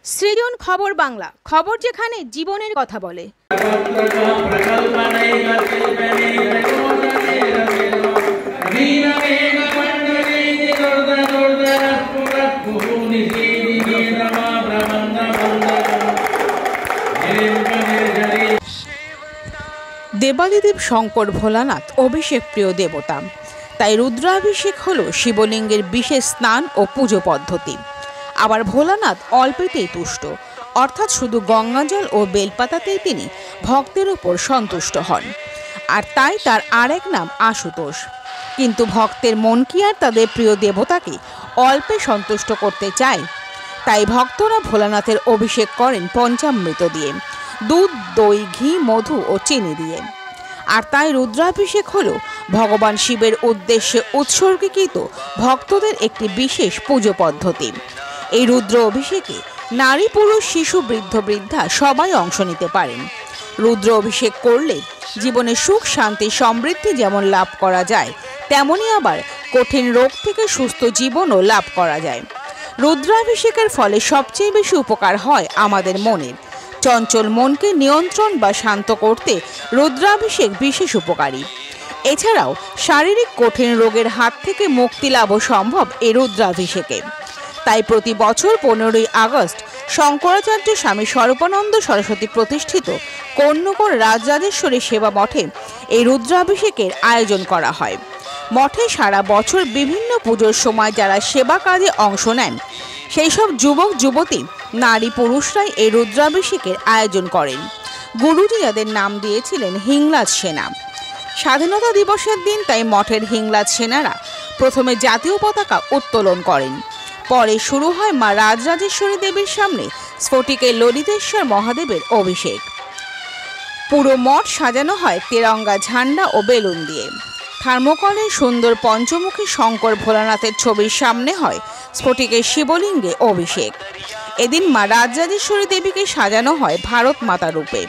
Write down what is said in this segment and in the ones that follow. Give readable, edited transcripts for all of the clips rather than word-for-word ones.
সৃজন খবর বাংলা, খবর যেখানে জীবনের কথা বলে। দেবাদিদেব শঙ্কর ভোলানাথ অভিষেক প্রিয় দেবতা, তাই রুদ্রাভিষেক হলো শিবলিঙ্গের বিশেষ স্নান ও পুজো পদ্ধতি। আবার ভোলানাথ অল্পেতেই তুষ্ট, অর্থাৎ শুধু গঙ্গাজল ও বেলপাতাতেই তিনি ভক্তের উপর সন্তুষ্ট হন, আর তাই তার আরেক নাম আশুতোষ। কিন্তু ভক্তের মন কি আর তাদের প্রিয় দেবতাকে অল্পে সন্তুষ্ট করতে চায়? তাই ভক্তরা ভোলানাথের অভিষেক করেন পঞ্চামৃত দিয়ে, দুধ, দই, ঘি, মধু ও চিনি দিয়ে। আর তাই রুদ্রাভিষেক হলো ভগবান শিবের উদ্দেশ্যে উৎসর্গীকৃত ভক্তদের একটি বিশেষ পুজো পদ্ধতি। এই রুদ্র অভিষেকে নারী, পুরুষ, শিশু, বৃদ্ধ, বৃদ্ধা সবাই অংশ নিতে পারেন। রুদ্র অভিষেক করলে জীবনে সুখ, শান্তি, সমৃদ্ধি যেমন লাভ করা যায়, তেমনি আবার কঠিন রোগ থেকে সুস্থ জীবনও লাভ করা যায়। রুদ্রাভিষেকের ফলে সবচেয়ে বেশি উপকার হয় আমাদের মনের। চঞ্চল মনকে নিয়ন্ত্রণ বা শান্ত করতে রুদ্রাভিষেক বিশেষ উপকারী। এছাড়াও শারীরিক কঠিন রোগের হাত থেকে মুক্তি লাভও সম্ভব এই রুদ্রাভিষেকে। তাই প্রতি বছর 15ই আগস্ট শঙ্করাচার্য স্বামী স্বরূপানন্দ সরস্বতী প্রতিষ্ঠিত কর্ণগর রাজরাজেশ্বরী সেবা মঠে এই রুদ্রাভিষেকের আয়োজন করা হয়। মঠে সারা বছর বিভিন্ন পুজোর সময় যারা সেবা কাজে অংশ নেন, সেই সব যুবক যুবতী, নারী, পুরুষরাই এই রুদ্রাভিষেকের আয়োজন করেন। গুরুজি যাদের নাম দিয়েছিলেন হিংলাজ সেনা। স্বাধীনতা দিবসের দিন তাই মঠের হিংলাজ সেনারা প্রথমে জাতীয় পতাকা উত্তোলন করেন। পরে শুরু হয় মা রাজরাজেশ্বরী দেবীর সামনে স্ফটিকে ললিতেশ্বর মহাদেবের অভিষেক। পুরো মঠ সাজানো হয় তেরঙ্গা ঝান্ডা ও বেলুন দিয়ে। থার্মোকলের সুন্দর পঞ্চমুখী শঙ্কর ভোলানাথের ছবির সামনে হয় স্ফটিকের শিবলিঙ্গে অভিষেক। এদিন মা রাজরাজেশ্বরী দেবীকে সাজানো হয় ভারত মাতা রূপে।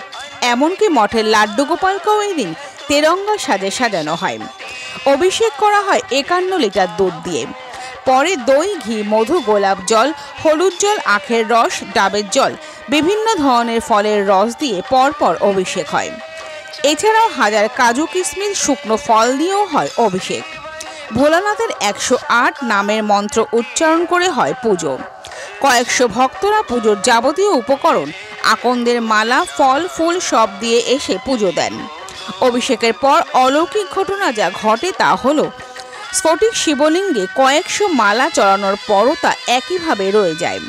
এমনকি মঠের লাড্ডু গোপালকেও এদিন তেরঙ্গা সাজে সাজানো হয়। অভিষেক করা হয় 51 লিটার দুধ দিয়ে। পরে দই, ঘি, মধু, গোলাপ জল, হলুদ জল, আখের রস, ডাবের জল, বিভিন্ন ধরনের ফলের রস দিয়ে পরপর অভিষেক হয়। এছাড়াও হাজার কাজু, কিশমিশ, শুকনো ফল দিয়েও হয় অভিষেক। ভোলানাথের 108 নামের মন্ত্র উচ্চারণ করে হয় পুজো। কয়েকশো ভক্তরা পুজোর যাবতীয় উপকরণ, আকন্দের মালা, ফল, ফুল সব দিয়ে এসে পুজো দেন। অভিষেকের পর অলৌকিক ঘটনা যা ঘটে তা হলো, স্ফটিক শিবলিঙ্গে কয়েকশো মালা চড়ানোর পরও তা একইভাবে রয়ে যায়।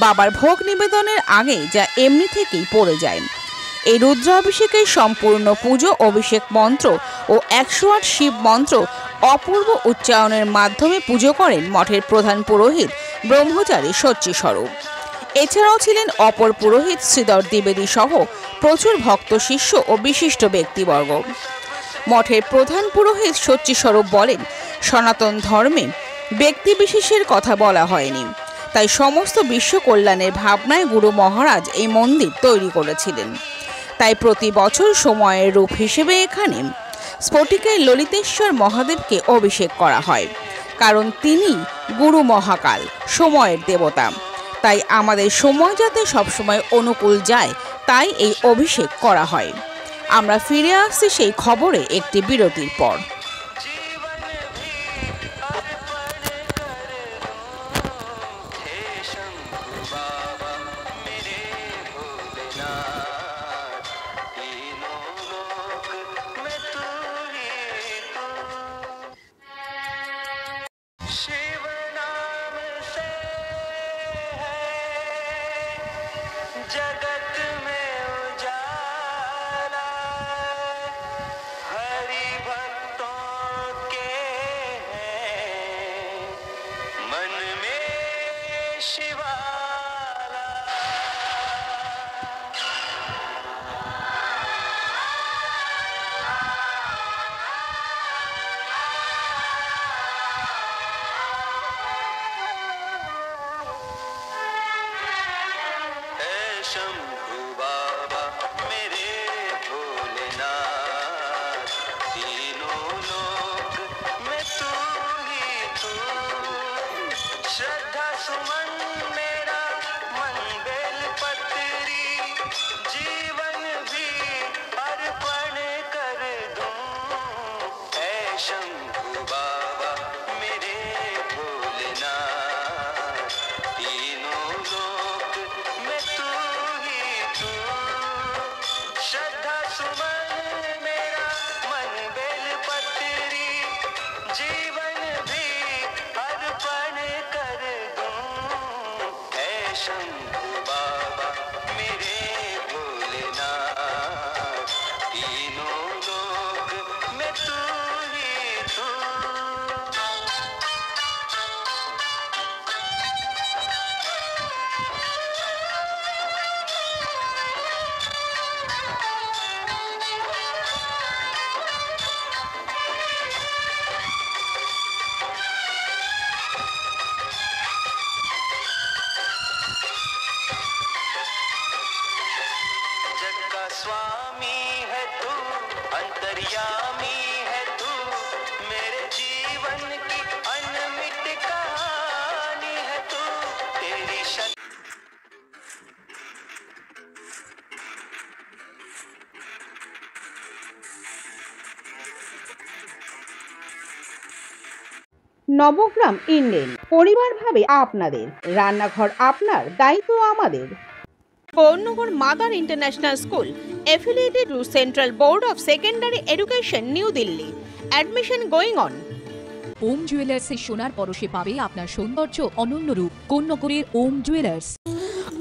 বাবার ভোগ নিবেদনের আগে যা এমনি থেকেই পড়ে যায়। এই রুদ্রাভিষেকের সম্পূর্ণ পুজো, অভিষেক মন্ত্র ও 108 শিব মন্ত্র অপূর্ব উচ্চারণের মাধ্যমে পুজো করেন মঠের প্রধান পুরোহিত ব্রহ্মচারী সচ্চিস্বরূপ। এছাড়াও ছিলেন অপর পুরোহিত শ্রীধর দ্বিবেদী সহ প্রচুর ভক্ত, শিষ্য ও বিশিষ্ট ব্যক্তিবর্গ। মঠের প্রধান পুরোহিত সচ্চিস্বরূপ বলেন, সনাতন ধর্মে ব্যক্তি বিশেষের কথা বলা হয়নি, তাই সমস্ত বিশ্ব কল্যাণের ভাবনায় গুরু মহারাজ এই মন্দির তৈরি করেছিলেন। তাই প্রতি বছর সময়ের রূপ হিসেবে এখানে স্ফটিকের ললিতেশ্বর মহাদেবকে অভিষেক করা হয়, কারণ তিনি গুরু মহাকাল, সময়ের দেবতা। তাই আমাদের সময় যাতে সবসময় অনুকূল যায়, তাই এই অভিষেক করা হয়। আমরা ফিরে আসছি সেই খবরে একটি বিরতির পর। जगत में उजाला हरि भक्तों के हैं, मन में शिवाला। शंभु बाबा मेरे भोलेनाथ, तीनों लोक में तू ही तू, श्रद्धा सुमन मेरा मन बे शंभू बाबा मेरे भोलेनाथ तीनों लोक में तू ही तू। जग का स्वामी है तू, अंतर्यामी है तू, मेरे जीवन की अनमिट कहानी है तू। तेरी शक्ति নবগ্রাম ইন্ডেন পরিবার ভাবে আপনাদের, রান্নাঘর আপনার, দায়িত্ব আমাদের। Konnagar mother international school affiliated to Central Board of Secondary Education, New Delhi. Admission going on. ওম জুয়েলার্সের সোনার পরশে পাবে আপনার সৌন্দর্য অনন্য রূপ। কোন্নগরের ওম জুয়েলার্স।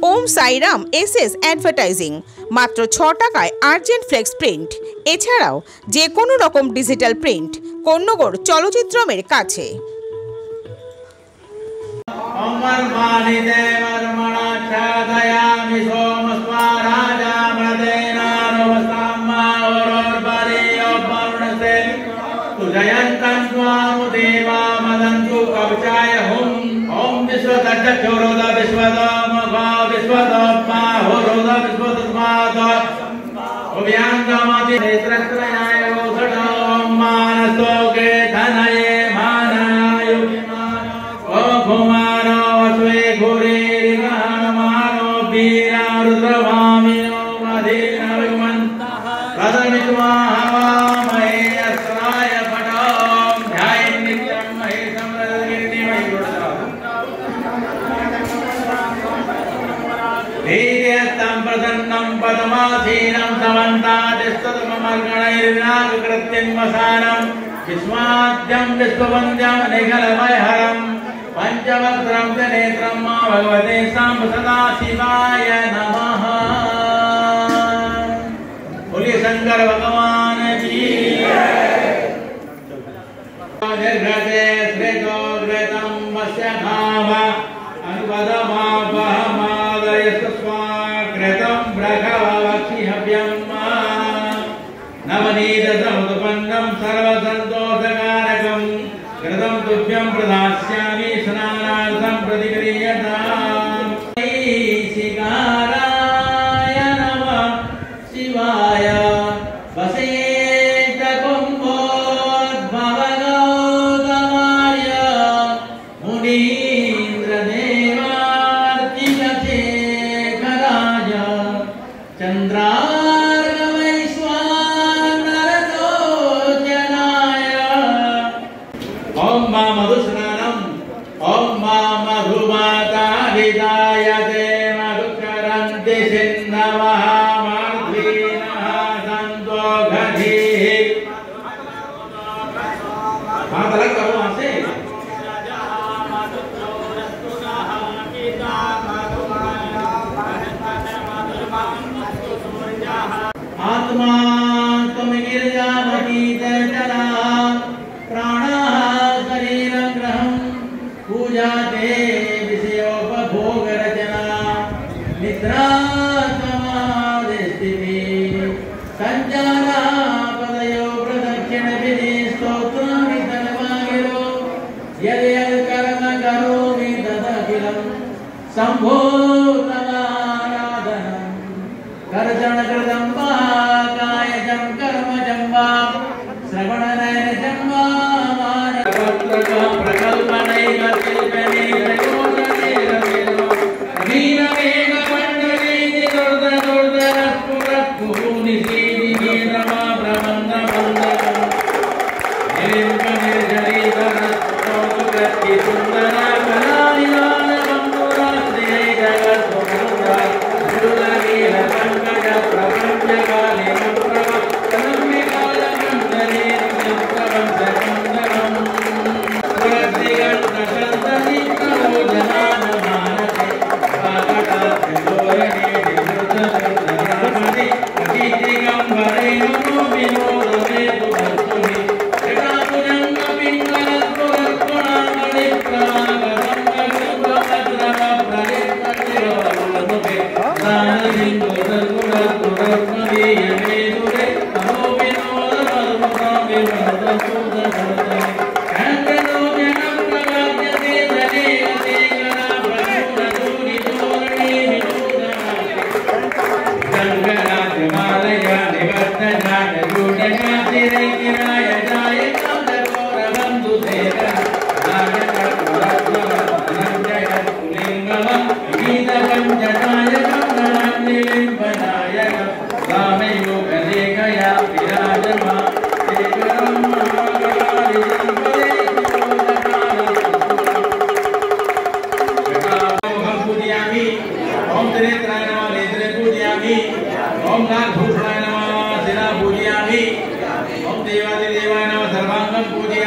ওম সাইরাম SS অ্যাডভার্টাইজিং, মাত্র 6 টাকায় আর্জেন্ট ফ্লেক্স প্রিন্ট, এছাড়াও যে কোনো রকম ডিজিটাল প্রিন্ট, কোন্নগর চলচ্চিত্রমের কাছে। অমর্মানি দেবর্মণা ছাদয়ামি সোমস্মারাজামৃতেনা নমস্তাম্মা ওরর্বরেয় বর্ণসে তুজয়ন্তং ত্বাম দেবা মদন্তু কবচায় হুম। ওম বিশ্বদক্ষোরোদ বিশ্বদমঘা বিশ্বদম্মা হোরোদ বিশ্বদস্মাদ অভ্যাঙ্গমতি নেত্রত্রয়ায় ওষধম মানসোগে ধনয়ে মানায় ভুমানো অশ্বে ঘোরে মানো বীরা রুদ্রভামিনো মধীরমন প্রদমিত্বা হওয়ামহে अस्राय पटोम ध्यायन् नित्यं महेशं रजगिरिमयूरम् धीर्यस्तं प्रसन्नं पद्मासीनं समन्तादिस्तमर्गणैर्नागकृत्यं वसानं विस्माद्यं विश्ववन्द्यं निखलमयहरं पंचवक्त्रं च नेत्रं मा भगवते साम्ब सदा शिवाय नमः। बोलिए शंकर भगवान की। निर्घटे श्रेतो घृतं वस्य भाव अनुपदमापहमादयस्त्वा ब्रघवक्षिहव्यं नवनीतसमुत्पन्नं सर्वसन्तोषकारकं कृतं तुभ्यं प्रदास्यामि स्नानार्थं प्रतिक्रियताम्। शिकाराय नमः शिवाय वसेत कुम्भोद्भवगौतमाय मुनीन्द्रदेवार्चितशेखराय चन्द्रार्कवैश्वानरलोचनाय ॐ मा मधुस्नानम् ॐ मा मधुमाताभिधायते मधुकरन्ति सिन्धवः मार्धीनः सन्तो घधीः। हाथ अलग करो वहाँ से। आत्मा तुम गिरजामती चला प्राणः शरीरं ग्रहं पूजाते विषयोपभोग रचना निद्रा समाधिस्थितिः संचारा पदयो प्रदक्षिण विधि स्तोत्राणि तन्वागिरो यद् यद् कर्म करोमि तदखिलं शम्भो तवाराधनम्। कर्षण कृतं वा कायजं कर्मजं वा श्रवणनयनजं वा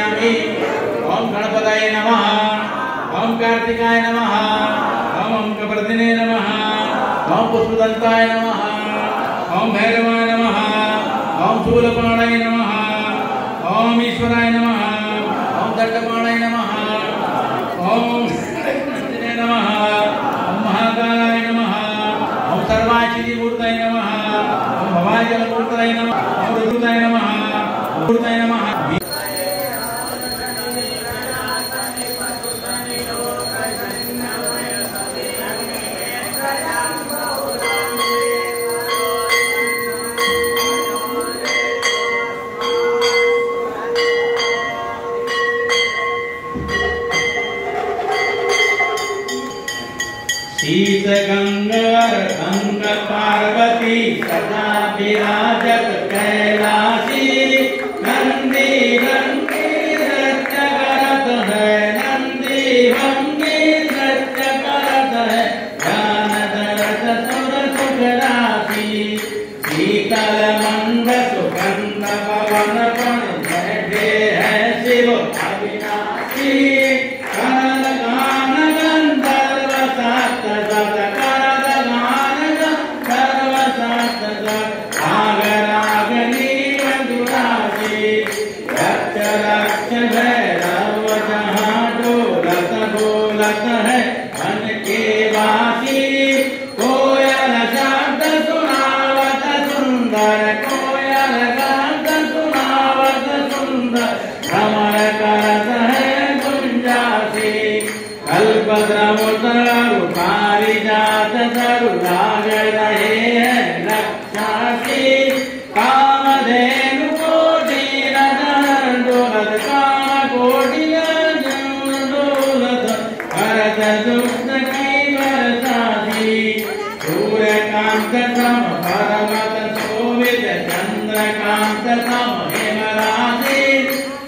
समर्पयामि। ओम गणपतये नमः। ओम कार्तिकाय नमः। ओम कपर्दिने नमः। ओम पुष्पदंताय नमः। ओम भैरवाय नमः। ओम शूलपाणाय नमः। ओम ईश्वराय नमः। ओम दंडपाणाय नमः। ओम नंदिने नमः। ओम महाकालाय नमः। ओम सर्वाक्षितिमूर्तये नमः। ओम भवाय जलमूर्तये नमः। ओम रुद्राय नमः। मूर्तये नमः। शीश गंगर अंग पार्वती सदा विराजत कैलाशी नंदी नंदी नृत्य करत है नंदी भंगी नृत्य करत है ज्ञान दरस सुर सुख राशि शीतल मंद सुगंध पवन पण बैठे है शिव अविनाशी काल गान गंधर्व सात सत करत गान सर्व सात सत राग रागनी मधुरासी रक्ष रक्ष भैरव जहाँ डोलत बोलत है मन के वासी कोयल शब्द सुनावत सुंदर कोयल शब्द सुनावत सुंदर भ्रमर करत है गुंजासी कल्पद्रमुद्रु पारिजात तरु लाग रहे हैं रक्षासी कामधेनु कोटि नदन डोलत काम कोटि नदन डोलत भरत दुष्ट की बरसाती सूर्यकांत सम परमत शोभित चंद्रकांत सम हेमराशि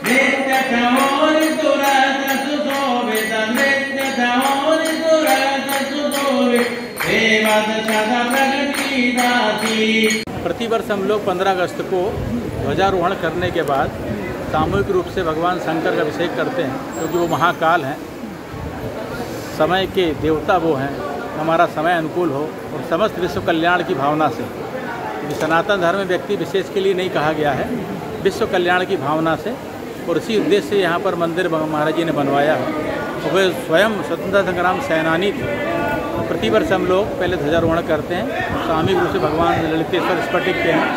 नित्य चमोर तुरत सुशोभित नित्य चमोर तुरत सुशोभित देवत सदा प्रगति दासी। प्रतिवर्ष हम लोग 15 अगस्त को ध्वजारोहण करने के बाद सामूहिक रूप से भगवान शंकर का अभिषेक करते हैं, क्योंकि वो महाकाल हैं, समय के देवता वो हैं। हमारा समय अनुकूल हो और समस्त विश्व कल्याण की भावना से, क्योंकि सनातन धर्म में व्यक्ति विशेष के लिए नहीं कहा गया है, विश्व कल्याण की भावना से, और इसी उद्देश्य से यहाँ पर मंदिर महाराज जी ने बनवाया है। और वे स्वयं स्वतंत्रता संग्राम सेनानी थे। तो प्रतिवर्ष हम लोग पहले ध्वजारोहण करते हैं, सामूहिक रूप से भगवान ललितेश्वर स्फटिक के हैं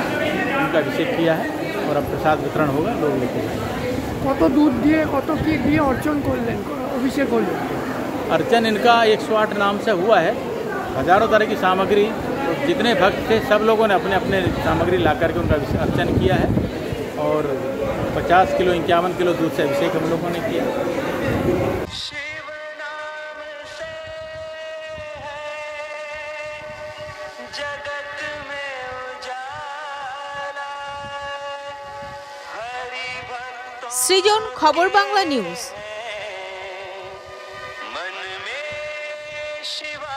उनका अभिषेक किया है, और अब प्रसाद वितरण होगा, लोग लेते हैं। কত দুধ দিয়ে কত কি দিয়ে অর্চন করলেন, অভিষেক করলেন? अर्चन इनका 108 नाम से हुआ है। हजारों तरह की सामग्री, तो जितने भक्त थे सब लोगों ने अपने अपने सामग्री ला करके उनका अर्चन किया है, और 50 किलो 51 किलो दूध से अभिषेक हम लोगों ने किया। शिव नाम से है जगत में उजाला हरि भक्तों সৃজন খবর বাংলা নিউজ। मन में शिवा